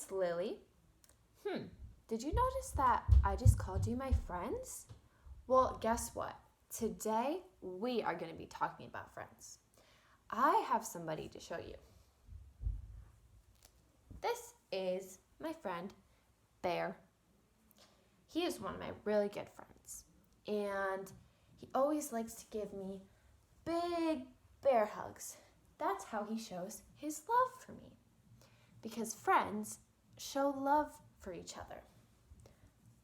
it's Lily. Did you notice that I just called you my friends? Well, guess what? Today, we are going to be talking about friends. I have somebody to show you. This is my friend, Bear. He is one of my really good friends, and he always likes to give me big bear hugs. That's how he shows his love for me, because friends show love for each other.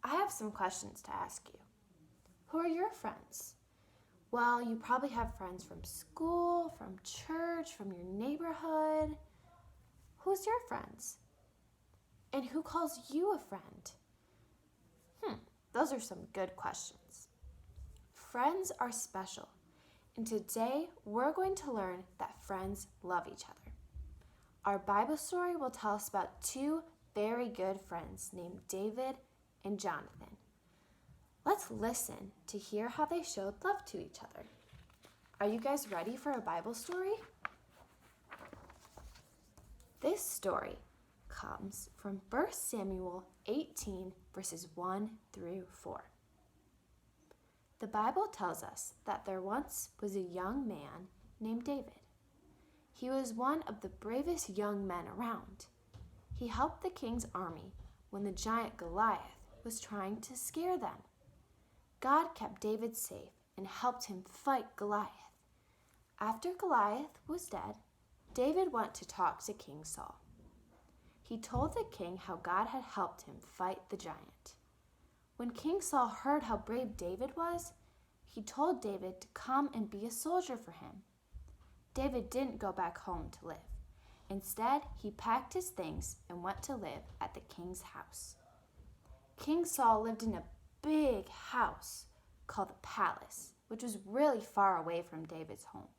I have some questions to ask you. Who are your friends? Well, you probably have friends from school, from church, from your neighborhood. Who's your friends? And who calls you a friend? Those are some good questions. Friends are special, and today we're going to learn that friends love each other. Our Bible story will tell us about two very good friends named David and Jonathan. Let's listen to hear how they showed love to each other. Are you guys ready for a Bible story? This story comes from 1 Samuel 18, verses 1 through 4. The Bible tells us that there once was a young man named David. He was one of the bravest young men around. He helped the king's army when the giant Goliath was trying to scare them. God kept David safe and helped him fight Goliath. After Goliath was dead, David went to talk to King Saul. He told the king how God had helped him fight the giant. When King Saul heard how brave David was, he told David to come and be a soldier for him. David didn't go back home to live. Instead, he packed his things and went to live at the king's house. King Saul lived in a big house called the palace, which was really far away from David's home.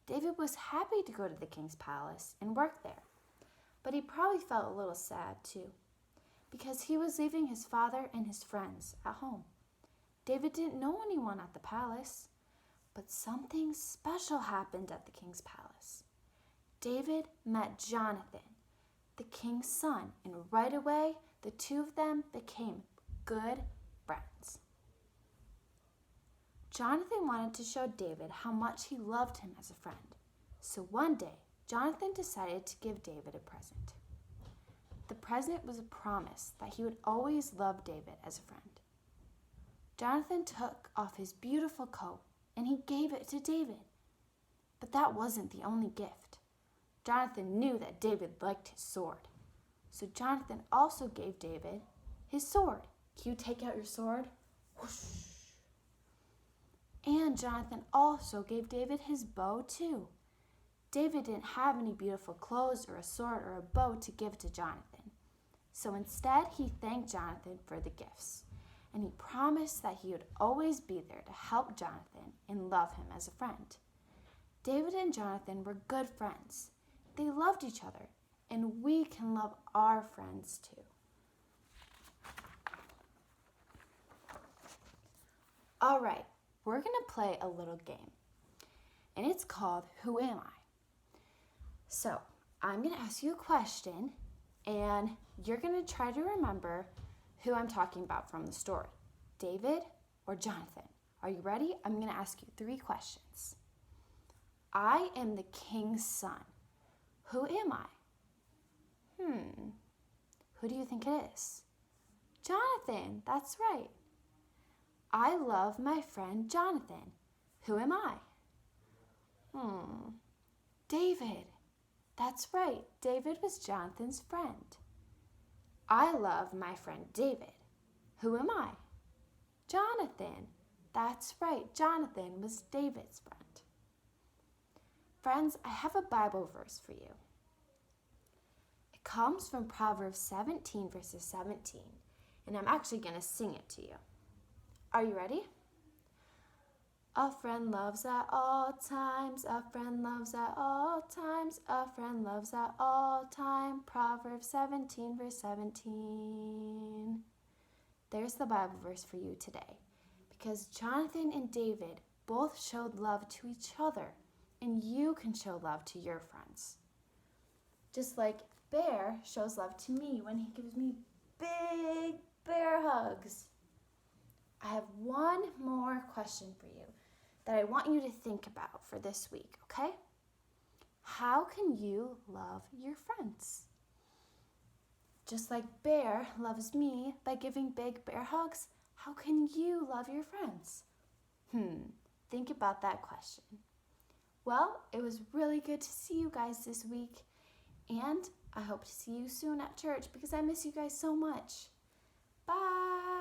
David was happy to go to the king's palace and work there, but he probably felt a little sad too, because he was leaving his father and his friends at home. David didn't know anyone at the palace, but something special happened at the king's palace. David met Jonathan, the king's son, and right away, the two of them became good friends. Jonathan wanted to show David how much he loved him as a friend. So one day, Jonathan decided to give David a present. The present was a promise that he would always love David as a friend. Jonathan took off his beautiful coat and he gave it to David. But that wasn't the only gift. Jonathan knew that David liked his sword. So Jonathan also gave David his sword. Can you take out your sword? Whoosh. And Jonathan also gave David his bow too. David didn't have any beautiful clothes or a sword or a bow to give to Jonathan. So instead, he thanked Jonathan for the gifts. And he promised that he would always be there to help Jonathan and love him as a friend. David and Jonathan were good friends. They loved each other, and we can love our friends too. All right, we're going to play a little game, and it's called Who Am I? So, I'm going to ask you a question, and you're going to try to remember who I'm talking about from the story, David or Jonathan. Are you ready? I'm going to ask you 3 questions. I am the king's son. Who am I? Who do you think it is? Jonathan, that's right. I love my friend Jonathan. Who am I? David. That's right. David was Jonathan's friend. I love my friend David. Who am I? Jonathan. That's right. Jonathan was David's friend. Friends, I have a Bible verse for you. It comes from Proverbs 17, verses 17, and I'm actually going to sing it to you. Are you ready? A friend loves at all times, a friend loves at all times, a friend loves at all time. Proverbs 17, verse 17. There's the Bible verse for you today, because Jonathan and David both showed love to each other, and you can show love to your friends. Just like Bear shows love to me when he gives me big bear hugs. I have one more question for you that I want you to think about for this week, okay? How can you love your friends? Just like Bear loves me by giving big bear hugs, how can you love your friends? Think about that question. Well, it was really good to see you guys this week, and I hope to see you soon at church because I miss you guys so much. Bye!